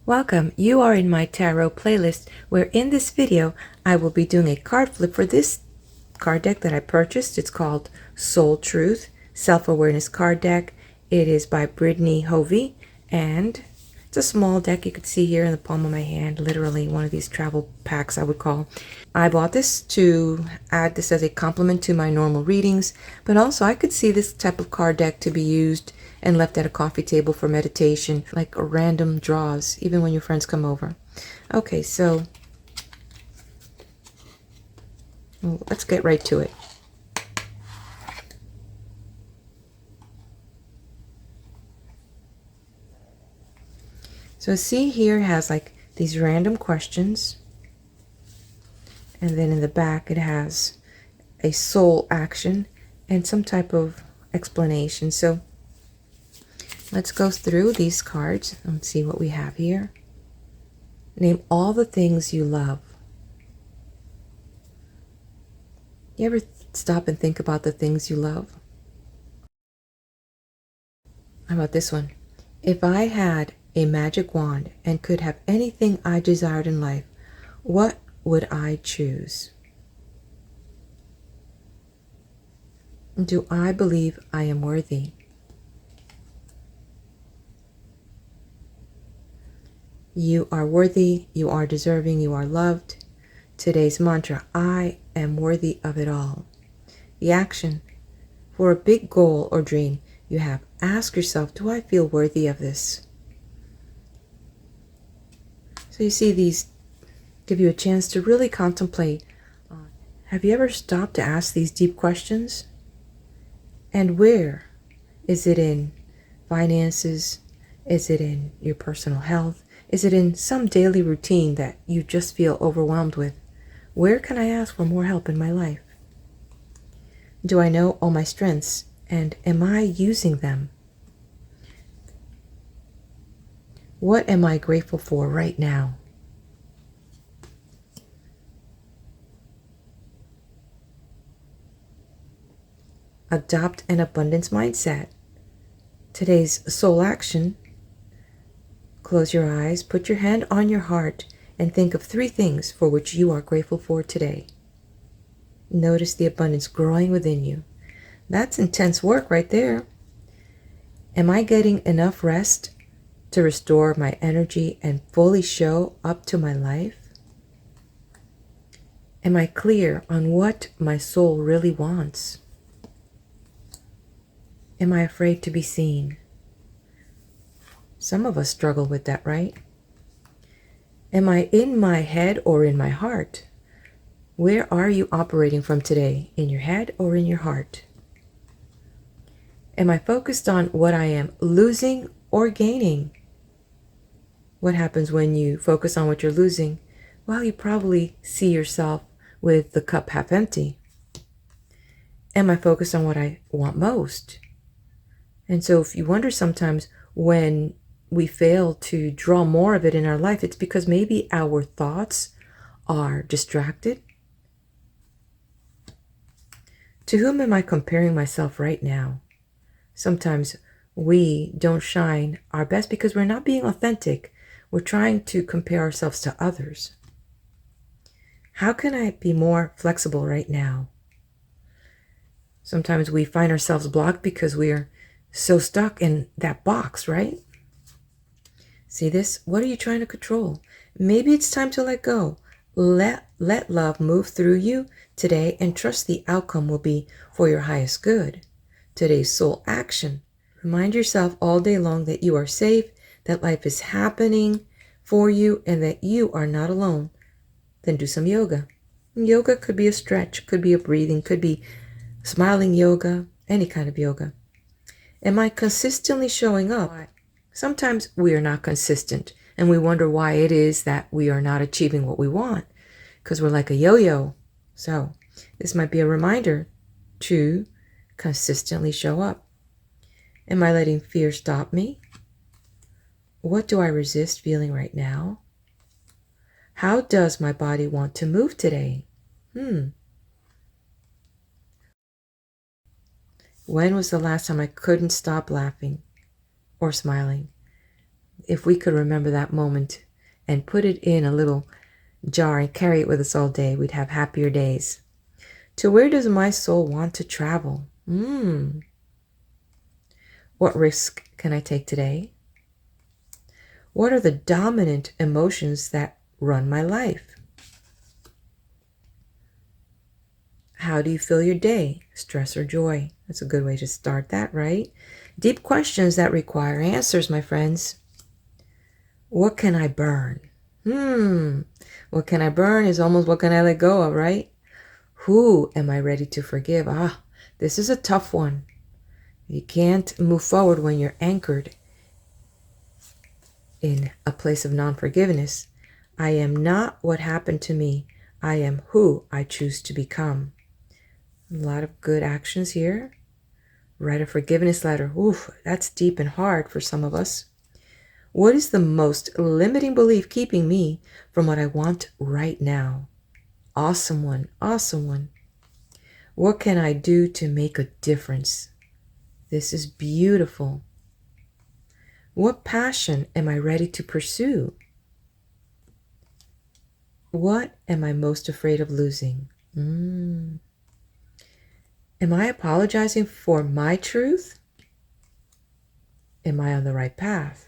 Welcome, you are in my tarot playlist where in this video I will be doing a card flip for this card deck that I purchased. It's called Soul Truth Self-Awareness Card Deck. It is by Brittany Hovey and it's a small deck you could see here in the palm of my hand, literally one of these travel packs I would call. I bought this to add this as a complement to my normal readings, but also I could see this type of card deck to be used and left at a coffee table for meditation, like random draws, even when your friends come over. Okay, so let's get right to it. So see here has like these random questions, and then in the back it has a soul action and some type of explanation. So let's go through these cards and see what we have here. Name all the things you love. You ever stop and think about the things you love? How about this one? If I had a magic wand and could have anything I desired in life, what would I choose? Do I believe I am worthy? You are worthy, you are deserving, you are loved. Today's mantra, I am worthy of it all. The action, for a big goal or dream you have, ask yourself, do I feel worthy of this? So you see, these give you a chance to really contemplate. Have you ever stopped to ask these deep questions? And where? Is it in finances? Is it in your personal health? Is it in some daily routine that you just feel overwhelmed with? Where can I ask for more help in my life? Do I know all my strengths, and am I using them? What am I grateful for right now? Adopt an abundance mindset. Today's soul action. Close your eyes, put your hand on your heart, and think of 3 things for which you are grateful for today. Notice the abundance growing within you. That's intense work right there. Am I getting enough rest to restore my energy and fully show up to my life? Am I clear on what my soul really wants? Am I afraid to be seen? Some of us struggle with that, right? Am I in my head or in my heart? Where are you operating from today? In your head or in your heart? Am I focused on what I am losing or gaining? What happens when you focus on what you're losing? Well, you probably see yourself with the cup half empty. Am I focused on what I want most? And so if you wonder sometimes when we fail to draw more of it in our life, it's because maybe our thoughts are distracted. To whom am I comparing myself right now? Sometimes we don't shine our best because we're not being authentic. We're trying to compare ourselves to others. How can I be more flexible right now? Sometimes we find ourselves blocked because we are so stuck in that box, right? See this? What are you trying to control? Maybe it's time to let go. Let love move through you today and trust the outcome will be for your highest good. Today's soul action. Remind yourself all day long that you are safe, that life is happening for you, and that you are not alone. Then do some yoga. Yoga could be a stretch, could be a breathing, could be smiling yoga, any kind of yoga. Am I consistently showing up? Sometimes we are not consistent, and we wonder why it is that we are not achieving what we want, because we're like a yo-yo. So this might be a reminder to consistently show up. Am I letting fear stop me? What do I resist feeling right now? How does my body want to move today? When was the last time I couldn't stop laughing or smiling? if we could remember that moment and put it in a little jar and carry it with us all day, we'd have happier days. To where does my soul want to travel? What risk can I take today? What are the dominant emotions that run my life? How do you feel your day? Stress or joy? That's a good way to start that, right? Deep questions that require answers, my friends. What can I burn? What can I burn is almost what can I let go of, right? Who am I ready to forgive? This is a tough one. You can't move forward when you're anchored in a place of non-forgiveness. I am not what happened to me. I am who I choose to become. A lot of good actions here. Write a forgiveness letter. Oof, that's deep and hard for some of us. What is the most limiting belief keeping me from what I want right now? Awesome one, awesome one. What can I do to make a difference? This is beautiful. What passion am I ready to pursue? What am I most afraid of losing? Am I apologizing for my truth? Am I on the right path?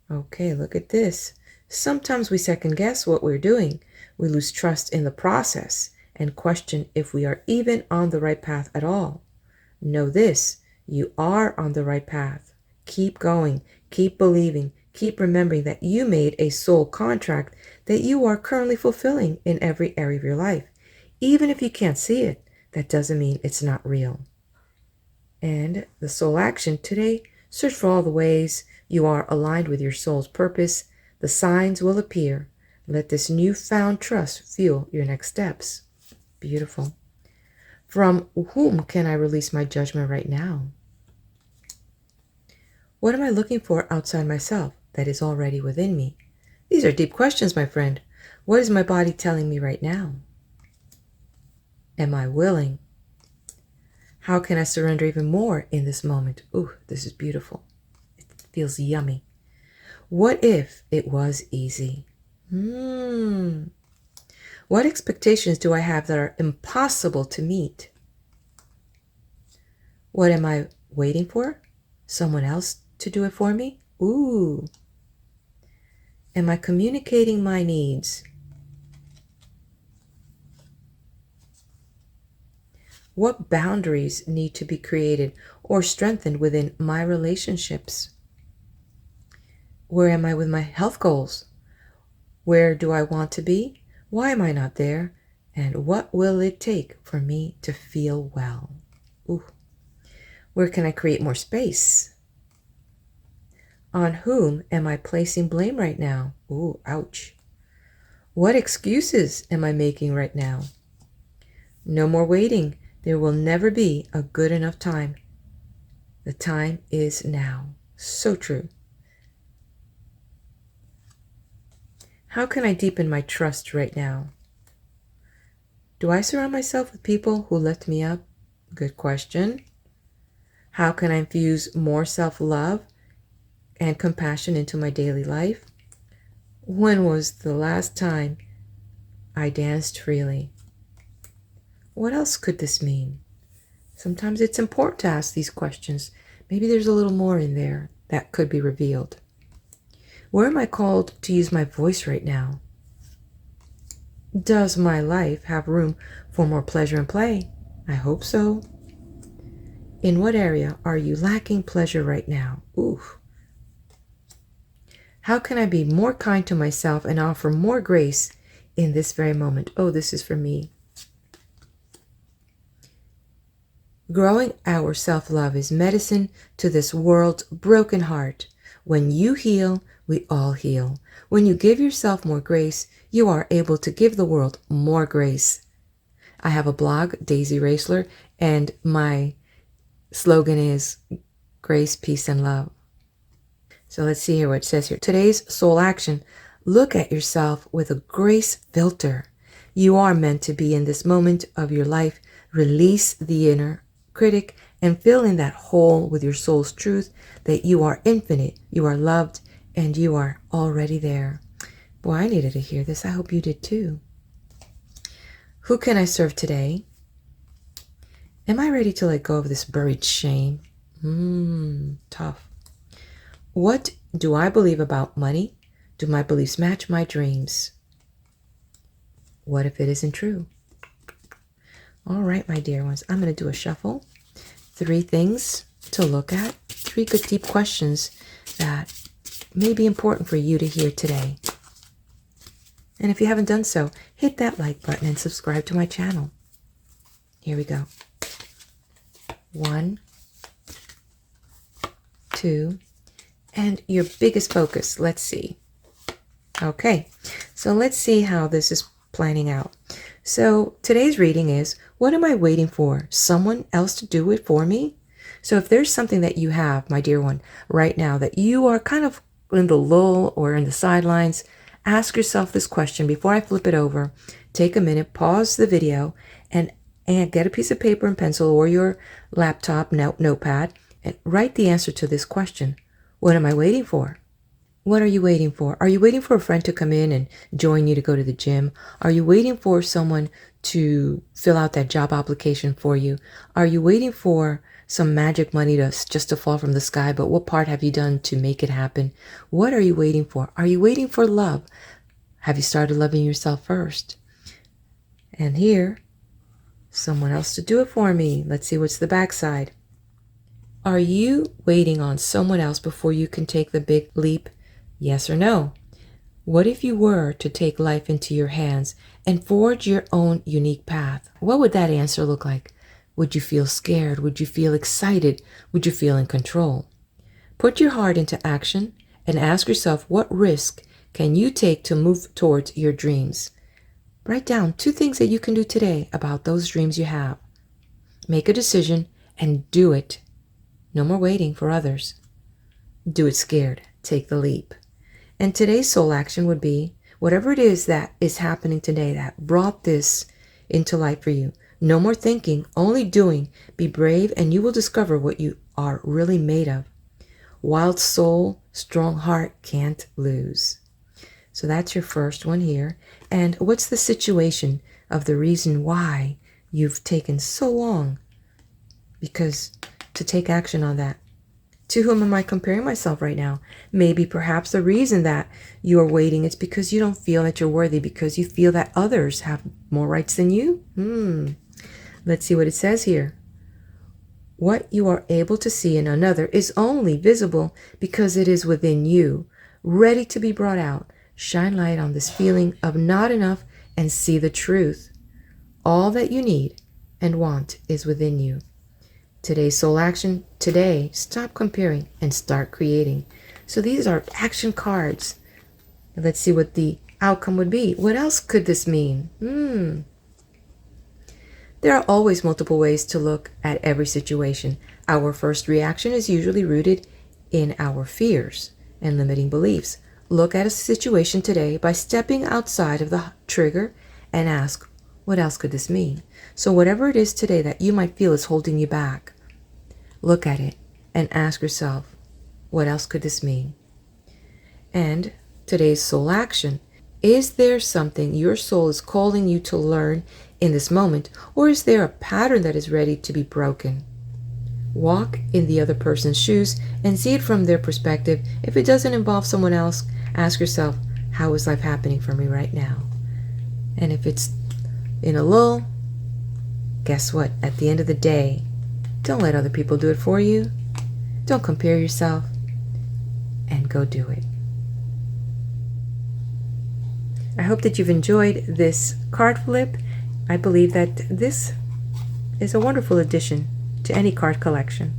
Okay, look at this. Sometimes we second guess what we're doing. We lose trust in the process and question if we are even on the right path at all. Know this, you are on the right path. Keep going, keep believing, keep remembering that you made a soul contract that you are currently fulfilling in every area of your life. Even if you can't see it, that doesn't mean it's not real. And the soul action today, search for all the ways you are aligned with your soul's purpose. The signs will appear. Let this newfound trust fuel your next steps. Beautiful. From whom can I release my judgment right now? What am I looking for outside myself that is already within me? These are deep questions, my friend. What is my body telling me right now? Am I willing? How can I surrender even more in this moment? Ooh, this is beautiful. It feels yummy. What if it was easy? What expectations do I have that are impossible to meet? What am I waiting for? Someone else to do it for me? Ooh. Am I communicating my needs? What boundaries need to be created or strengthened within my relationships? Where am I with my health goals? Where do I want to be? Why am I not there? And what will it take for me to feel well? Ooh. Where can I create more space? On whom am I placing blame right now? Ooh, ouch. What excuses am I making right now? No more waiting. There will never be a good enough time. The time is now. So true. How can I deepen my trust right now? Do I surround myself with people who lift me up? Good question. How can I infuse more self-love and compassion into my daily life? When was the last time I danced freely? What else could this mean? Sometimes it's important to ask these questions. Maybe there's a little more in there that could be revealed. Where am I called to use my voice right now? Does my life have room for more pleasure and play? I hope so. In what area are you lacking pleasure right now? Ooh. How can I be more kind to myself and offer more grace in this very moment? Oh, this is for me. Growing our self-love is medicine to this world's broken heart. When you heal, we all heal. When you give yourself more grace, you are able to give the world more grace. I have a blog, Daisy Racler, and my slogan is grace, peace, and love. So let's see here what it says here. Today's soul action. Look at yourself with a grace filter. You are meant to be in this moment of your life. Release the inner critic and fill in that hole with your soul's truth that you are infinite, you are loved, and you are already there. Boy, I needed to hear this. I hope you did too. Who can I serve today? Am I ready to let go of this buried shame? Tough. What do I believe about money? Do my beliefs match my dreams? What if it isn't true? All right, my dear ones, I'm going to do a shuffle. 3 things to look at. 3 good deep questions that may be important for you to hear today. And if you haven't done so, hit that like button and subscribe to my channel. Here we go. 1, 2, and your biggest focus. Let's see. Okay, so let's see how this is planning out. So today's reading is, what am I waiting for? Someone else to do it for me? So if there's something that you have, my dear one, right now that you are kind of in the lull or in the sidelines, ask yourself this question before I flip it over. Take a minute, pause the video, and get a piece of paper and pencil or your laptop notepad and write the answer to this question. What am I waiting for? What are you waiting for? Are you waiting for a friend to come in and join you to go to the gym? Are you waiting for someone to fill out that job application for you? Are you waiting for some magic money just to fall from the sky? But what part have you done to make it happen? What are you waiting for? Are you waiting for love? Have you started loving yourself first? And here, someone else to do it for me. Let's see what's the backside. Are you waiting on someone else before you can take the big leap? Yes or no? What if you were to take life into your hands and forge your own unique path? What would that answer look like? Would you feel scared? Would you feel excited? Would you feel in control? Put your heart into action and ask yourself, what risk can you take to move towards your dreams? Write down 2 things that you can do today about those dreams you have. Make a decision and do it. No more waiting for others. Do it scared. Take the leap. And today's soul action would be, whatever it is that is happening today that brought this into life for you. No more thinking, only doing. Be brave and you will discover what you are really made of. Wild soul, strong heart, can't lose. So that's your first one here. And what's the situation of the reason why you've taken so long? Because to take action on that. To whom am I comparing myself right now? Maybe perhaps the reason that you are waiting is because you don't feel that you're worthy, because you feel that others have more rights than you. Let's see what it says here. What you are able to see in another is only visible because it is within you, ready to be brought out. Shine light on this feeling of not enough and see the truth. All that you need and want is within you. Today's soul action, today, stop comparing and start creating. So these are action cards. Let's see what the outcome would be. What else could this mean? There are always multiple ways to look at every situation. Our first reaction is usually rooted in our fears and limiting beliefs. Look at a situation today by stepping outside of the trigger and ask, what else could this mean? So whatever it is today that you might feel is holding you back, look at it and ask yourself, what else could this mean? And today's soul action, is there something your soul is calling you to learn in this moment, or is there a pattern that is ready to be broken? Walk in the other person's shoes and see it from their perspective. If it doesn't involve someone else, ask yourself, how is life happening for me right now? And if it's in a lull, guess what? At the end of the day, don't let other people do it for you. Don't compare yourself, and go do it. I hope that you've enjoyed this card flip. I believe that this is a wonderful addition to any card collection.